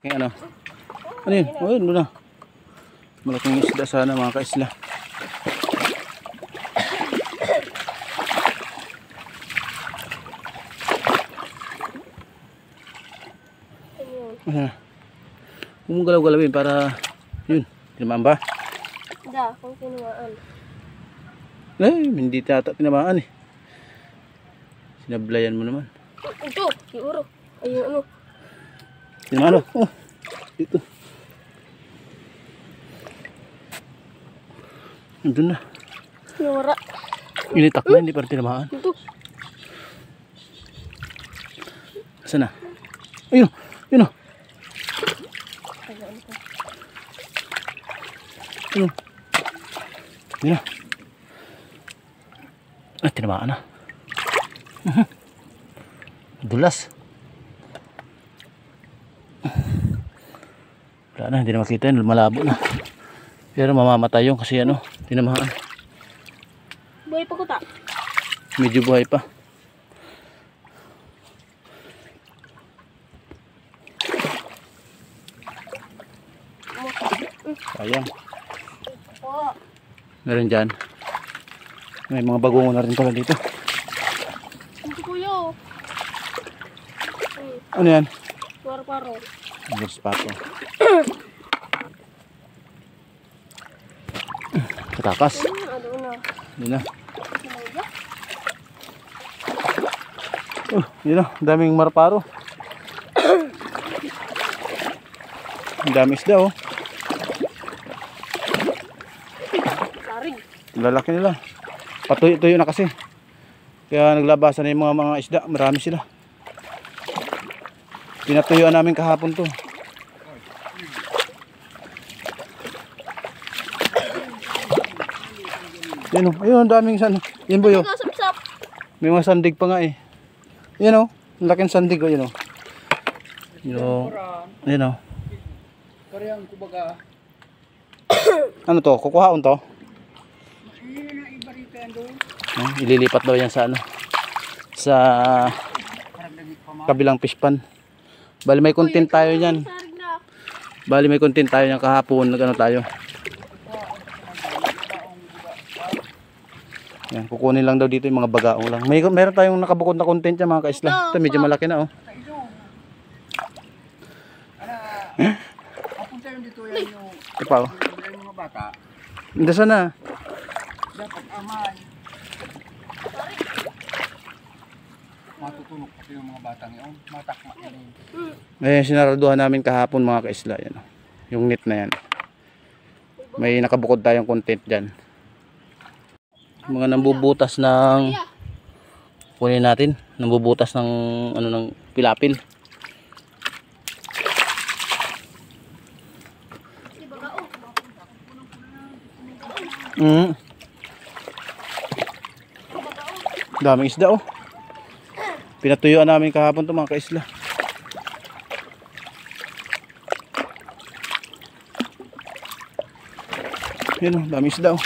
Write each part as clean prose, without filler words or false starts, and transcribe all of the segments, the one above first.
Kaya ano? Ano yun? Oh, yun, doon na. Malaking isda sana mga kaisla. Gumagalaw-galawin para yun, tinamaan ba? Da, kung tinumaan. Eh, hindi tata tinamaan eh. Sinablayan mo naman. Ito, siguro. Ayun ano. Tinamaan oh. Oh, dito. Nandun na. Sinura. Initak na, hindi pa rin tinamaan. Ito. Saan na? Ayun, yun oh. Ayun. Yun na. Ay, tinamaan na. Dulas. Wala na, hindi na makita yun. Malabo na. Pero mamamatay yung kasi ano, tinamaan. Buhay pa ko ta. Medyo buhay pa. Sayang. Oo. Meron dyan. May mga bagongo na rin pala dito. Ito kuya. Ano yan? Paro-paro. Burst pato. Katakas. Ano na? Yun na. Yun na. Daming marparo. Ang dami isda oh. Saring. Lalaki nila. Patuyo-tuyo na kasi. Kaya naglabasan na yung mga isda. Marami sila. Pinatuyuan namin kahapon to. Yan o. Ayun, daming yan boy o. Sap-sap. May mga sandig pa nga eh. Yan o. Ang laking sandig o. Yan o. Yan o. Yan o. Parehang kumbaga. Ano to? Kukuhaon to? Yun ang ibarita yan doon. Ililipat daw yan sa ano. Sa kabilang fish pan. Bali may content tayo niyan. Saring na. Bali may content tayo niyan kahapon. Nagano tayo. Yan, kukunin lang daw dito yung mga bagaong lang. Meron tayong nakabukod na content yan mga kaisla. Ito medyo malaki na oh. Papunta yun dito yan yung Ipaw. mga bata. Hindi sana. Dapat amay. Matutunog pati yung mga batang yun. Matakma yun. Eh, sinaraduhan namin kahapon mga kaisla. Yan, oh. Yung net na yan. May nakabukod tayong content dyan. Mga nambubutas ng kunin natin. Nambubutas ng ano ng pilapil. Daming isda oh. Pinatuyuan namin kahapon to mga kaisla. Yun oh, daming isda oh.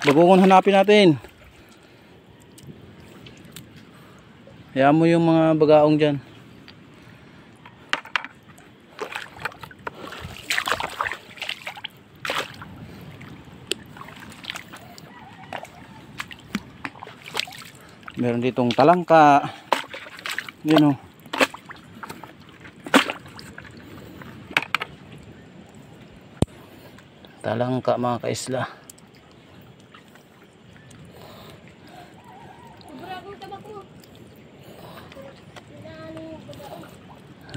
Bagongon hanapin natin. Hayaan mo yung mga bagaong dyan. Meron ditong talangka. Yun o. Talangka mga kaisla.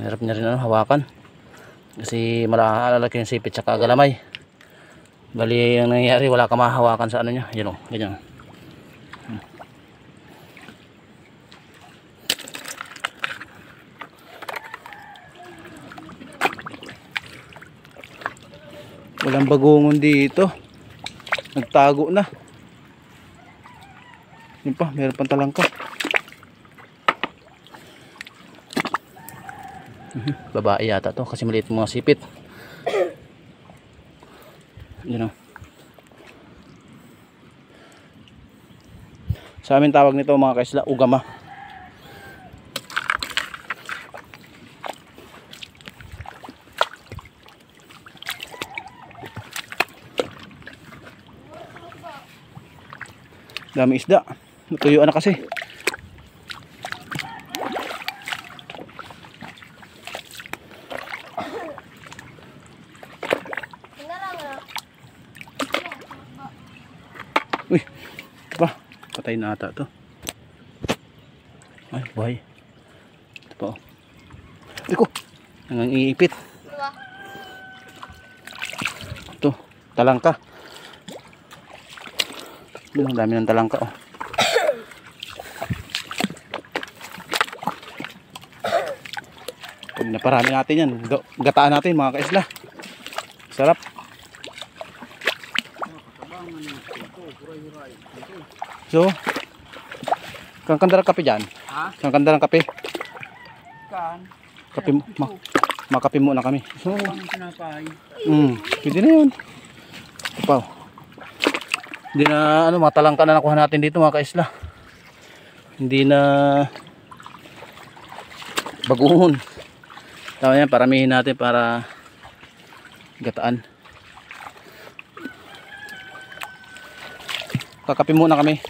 Hirap niya rin ano, hawakan. Kasi malalaki yung sipit sa galamay. Bali ang nangyayari wala ka mahawakan sa ano niya. Yan o. Ganyan. Walang bagongon dito. Nagtago na. Yun pa, meron pang talangka. Babae yata to kasi maliit mga sipit. Yun o. Sa amin tawag nito mga kaisla, ugama. Dami isda. Natuyuan na kasi. Uy, ba? Patay na ata to. Ay, buhay. Ito pa, oh. Ay ko, nangangiipit. Diba? Ito, talangka. Ang dami ng talangka, oh. Pag naparami natin yan, gataan natin mga kaisla. Sarap. So, kang kandar kape dyan? Ha? Kang kandar kape? Kan? Kape, makape muna kami. So, Ang sinapay. pwede na yun. Ito pa, oh. Hindi na, ano, mga talangka na nakuha natin dito mga kaisla. Hindi na baguhon. Tama yan, paramihin natin para gataan. Kakape muna kami.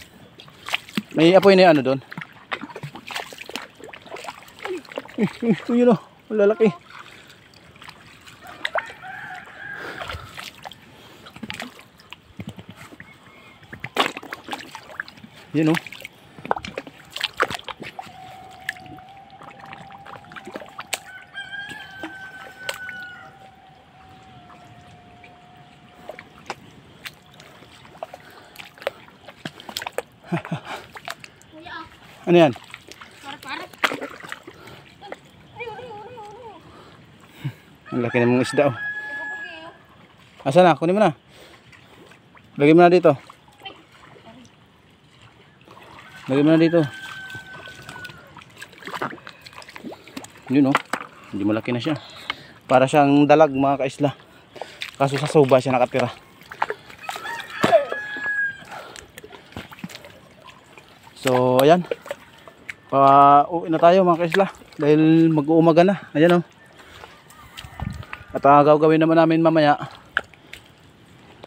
May apoy na yung ano doon. Yun o, lalaki. Yun o. Kuya, Ano yan? pare-pare. Ang laki ng mga isda, oh. Ikaw Asa na? Kunin mo na. Lagay mo na dito. Lagay mo na dito. Yun, oh. Hindi malaki na siya. Para siyang dalag mga kaisla. Kaso sa suba siya nakatira. So ayan, uwi na tayo mga kaisla dahil mag-uumaga na. Ayan, oh. At gagawin naman namin mamaya,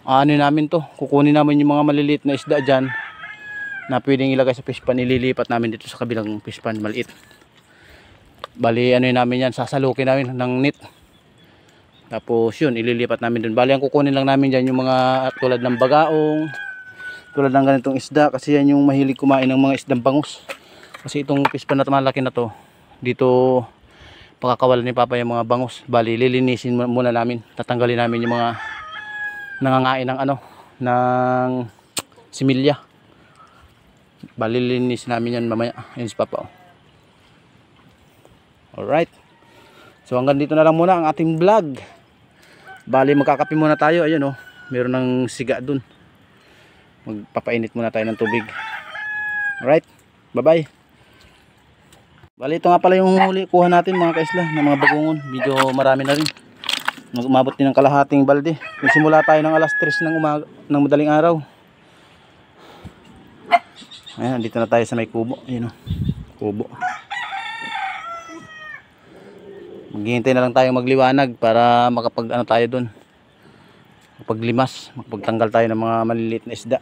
ano namin to, kukunin namin yung mga maliliit na isda dyan na pwedeng ilagay sa fish pan. Ililipat namin dito sa kabilang fish pan maliit. Bali ano namin yan, sasalukin namin ng net. Tapos yun, ililipat namin dun. Bali ang kukunin lang namin dyan yung mga tulad ng bagaong, tulad ng ganitong isda, kasi yan yung mahilig kumain ng mga isdang bangus. Kasi itong fish pan na malaki na to, dito pakakawalan ni Papa yung mga bangus. Bali lilinisin muna namin, tatanggalin namin yung mga nangangain ng ano, ng similya. Bali lilinisin namin yan mamaya. Yun si Papa, oh. Alright, so hanggang dito na lang muna ang ating vlog. Bali magkakape muna tayo. Ayun, oh, meron ng siga dun. Magpapainit muna tayo ng tubig. Alright, bye bye. Bali ito nga pala yung huli kuha natin mga kaisla ng mga bagungon. Medyo marami na rin. Umabot din ng kalahating balde. Simula tayo ng alas 3 ng madaling araw. Ayan, dito na tayo sa may kubo. Ayun, oh, kubo. Maghihintay na lang tayo magliwanag para makapag ano tayo dun, mapaglimas, makapagtanggal tayo ng mga maliliit na isda.